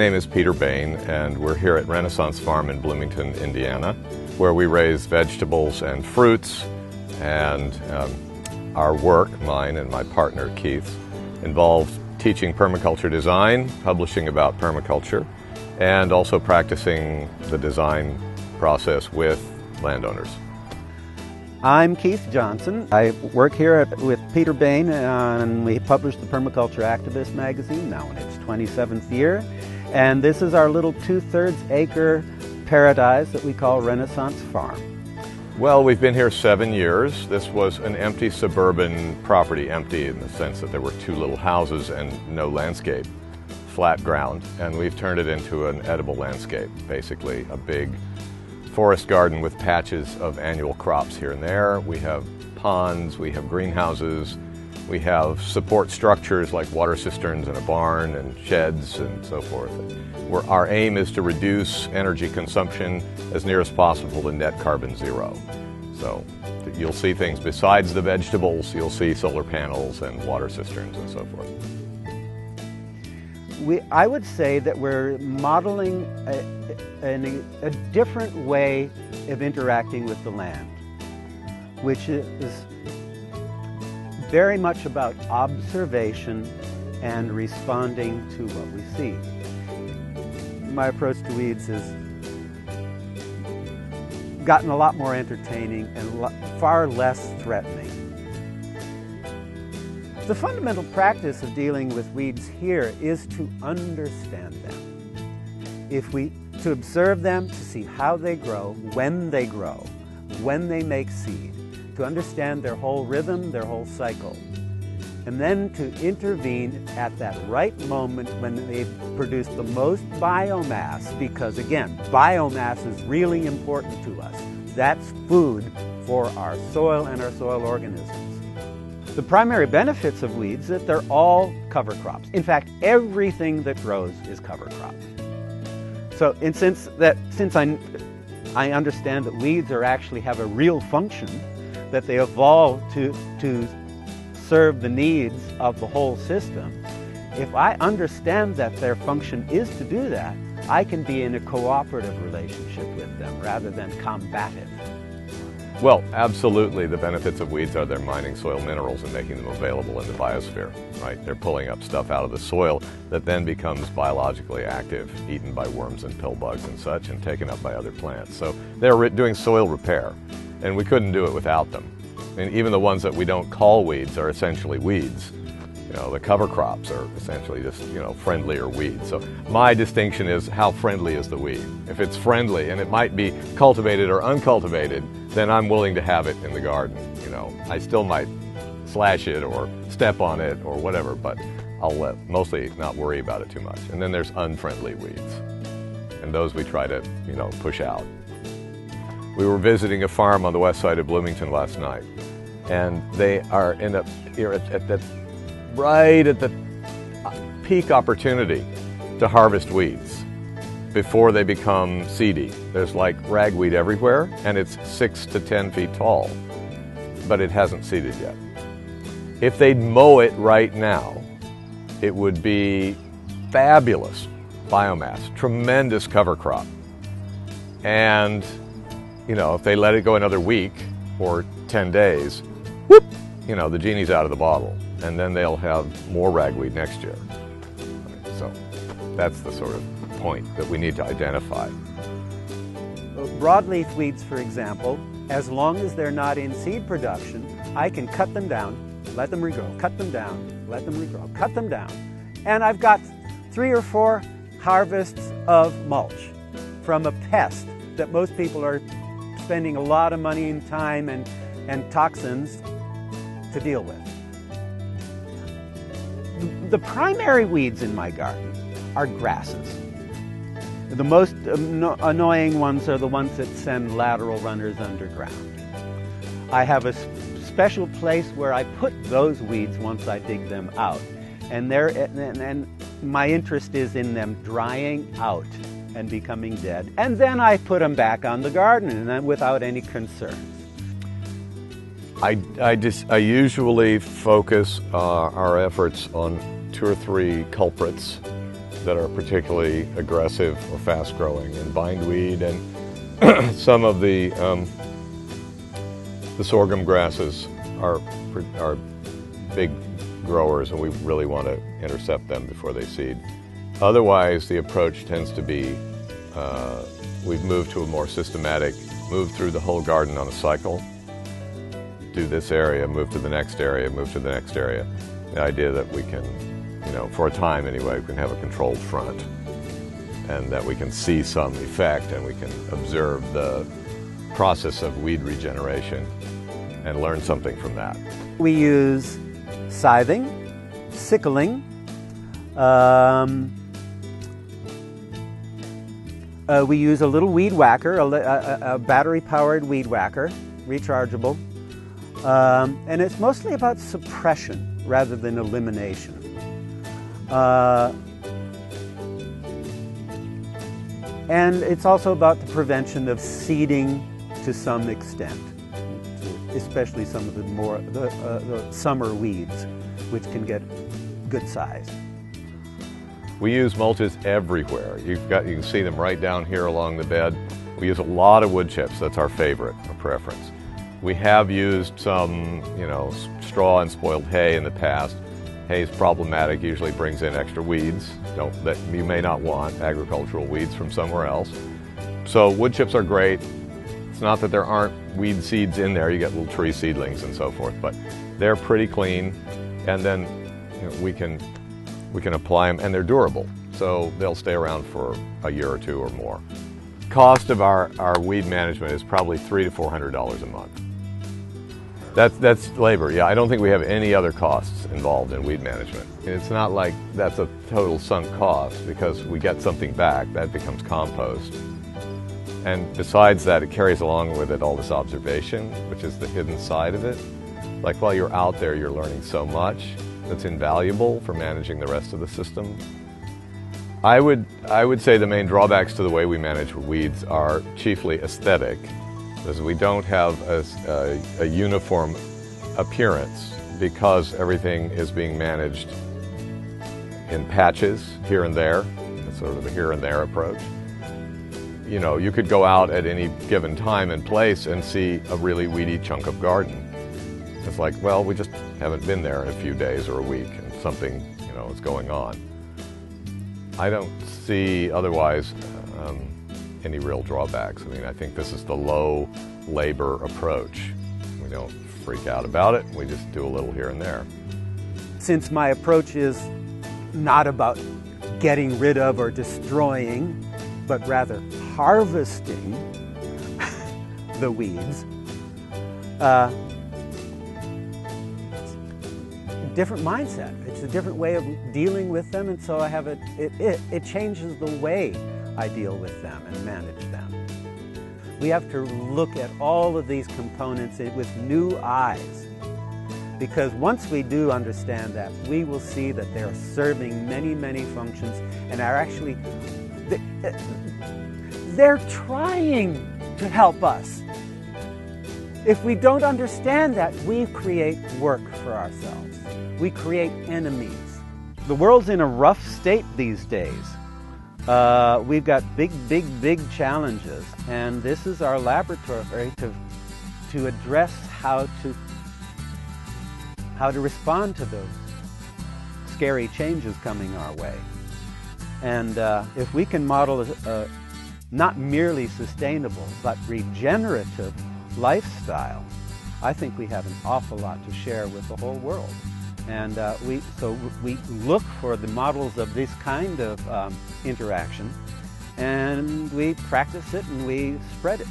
name is Peter Bain, and we're here at Renaissance Farm in Bloomington, Indiana, where we raise vegetables and fruits. And our work, mine and my partner Keith, involves teaching permaculture design, publishing about permaculture, and also practicing the design process with landowners. I'm Keith Johnson. I work here with Peter Bain, and we publish the Permaculture Activist magazine, now in its 27th year. And this is our little 2/3 acre paradise that we call Renaissance Farm. Well, we've been here 7 years. This was an empty suburban property, empty in the sense that there were 2 little houses and no landscape, flat ground, and we've turned it into an edible landscape, basically a big forest garden with patches of annual crops here and there. We have ponds, we have greenhouses, we have support structures like water cisterns and a barn and sheds and so forth. Our aim is to reduce energy consumption as near as possible to net carbon zero. So you'll see things besides the vegetables, you'll see solar panels and water cisterns and so forth. I would say that we're modeling a different way of interacting with the land, which is very much about observation and responding to what we see. My approach to weeds has gotten a lot more entertaining and far less threatening. The fundamental practice of dealing with weeds here is to understand them. To observe them, to see how they grow, when they make seed, to understand their whole rhythm, their whole cycle, and then to intervene at that right moment when they've produced the most biomass, because again, biomass is really important to us. That's food for our soil and our soil organisms. The primary benefits of weeds is that they're all cover crops. In fact, everything that grows is cover crop. So, since I understand that weeds actually have a real function, that they evolved to serve the needs of the whole system, if I understand that their function is to do that, I can be in a cooperative relationship with them rather than combative. Well, absolutely, the benefits of weeds are they're mining soil minerals and making them available in the biosphere, right? They're pulling up stuff out of the soil that then becomes biologically active, eaten by worms and pill bugs and such, and taken up by other plants. So they're doing soil repair, and we couldn't do it without them. I mean, even the ones that we don't call weeds are essentially weeds. You know, the cover crops are essentially just, friendlier weeds. So my distinction is how friendly is the weed. If it's friendly and it might be cultivated or uncultivated, then I'm willing to have it in the garden. I still might slash it or step on it or whatever, but I'll mostly not worry about it too much. And then there's unfriendly weeds, and those we try to, push out. We were visiting a farm on the west side of Bloomington last night, and they are right at the peak opportunity to harvest weeds before they become seedy. There's like ragweed everywhere, and it's 6 to 10 feet tall, but it hasn't seeded yet. If they'd mow it right now, it would be fabulous biomass, tremendous cover crop. And, if they let it go another week or 10 days, whoop, the genie's out of the bottle. And then they'll have more ragweed next year. So that's the sort of point that we need to identify. Broadleaf weeds, for example, as long as they're not in seed production, I can cut them down, let them regrow, cut them down, let them regrow, cut them down. And I've got 3 or 4 harvests of mulch from a pest that most people are spending a lot of money and time and toxins to deal with. The primary weeds in my garden are grasses. The most annoying ones are the ones that send lateral runners underground. I have a special place where I put those weeds once I dig them out. And my interest is in them drying out and becoming dead. And then I put them back on the garden and then without any concerns. I usually focus our efforts on 2 or 3 culprits that are particularly aggressive or fast-growing, and bindweed and some of the sorghum grasses are big growers, and we really want to intercept them before they seed. Otherwise, the approach tends to be we've moved to a more systematic, move through the whole garden on a cycle, do this area, move to the next area, move to the next area. The idea that we can, for a time anyway, we can have a controlled front, and that we can see some effect, and we can observe the process of weed regeneration and learn something from that. We use scything, sickling, we use a little weed whacker, a battery-powered weed whacker, rechargeable, and it's mostly about suppression rather than elimination. And it's also about the prevention of seeding to some extent, especially some of the summer weeds, which can get good size. We use mulches everywhere. You can see them right down here along the bed. We use a lot of wood chips. That's our favorite, our preference. We have used some, straw and spoiled hay in the past. Hay is problematic, usually brings in extra weeds that you may not want, agricultural weeds from somewhere else. So wood chips are great. It's not that there aren't weed seeds in there. You get little tree seedlings and so forth, but they're pretty clean. And then we can apply them, and they're durable, so they'll stay around for a year or two or more. Cost of our weed management is probably $300 to $400 a month. That's labor. Yeah, I don't think we have any other costs involved in weed management. It's not like that's a total sunk cost, because we get something back that becomes compost. And besides that, it carries along with it all this observation, which is the hidden side of it. Like while you're out there, you're learning so much that's invaluable for managing the rest of the system. I would say the main drawbacks to the way we manage weeds are chiefly aesthetic, because we don't have a uniform appearance, because everything is being managed in patches here and there. It's sort of a here and there approach. You could go out at any given time and place and see a really weedy chunk of garden. It's like, well, we just haven't been there in a few days or a week, and something, is going on. I don't see otherwise any real drawbacks. I mean, I think this is the low labor approach. We don't freak out about it. We just do a little here and there. Since my approach is not about getting rid of or destroying, but rather harvesting the weeds, different mindset. It's a different way of dealing with them, and so I have it changes the way I deal with them and manage them. We have to look at all of these components with new eyes, because once we do understand that, we will see that they're serving many, many functions, and are actually they're trying to help us. If we don't understand that, we create work for ourselves. We create enemies. The world's in a rough state these days. We've got big challenges, and this is our laboratory to address how to respond to those scary changes coming our way. And if we can model a not merely sustainable but regenerative lifestyle, I think we have an awful lot to share with the whole world. And we look for the models of this kind of interaction, and we practice it and we spread it.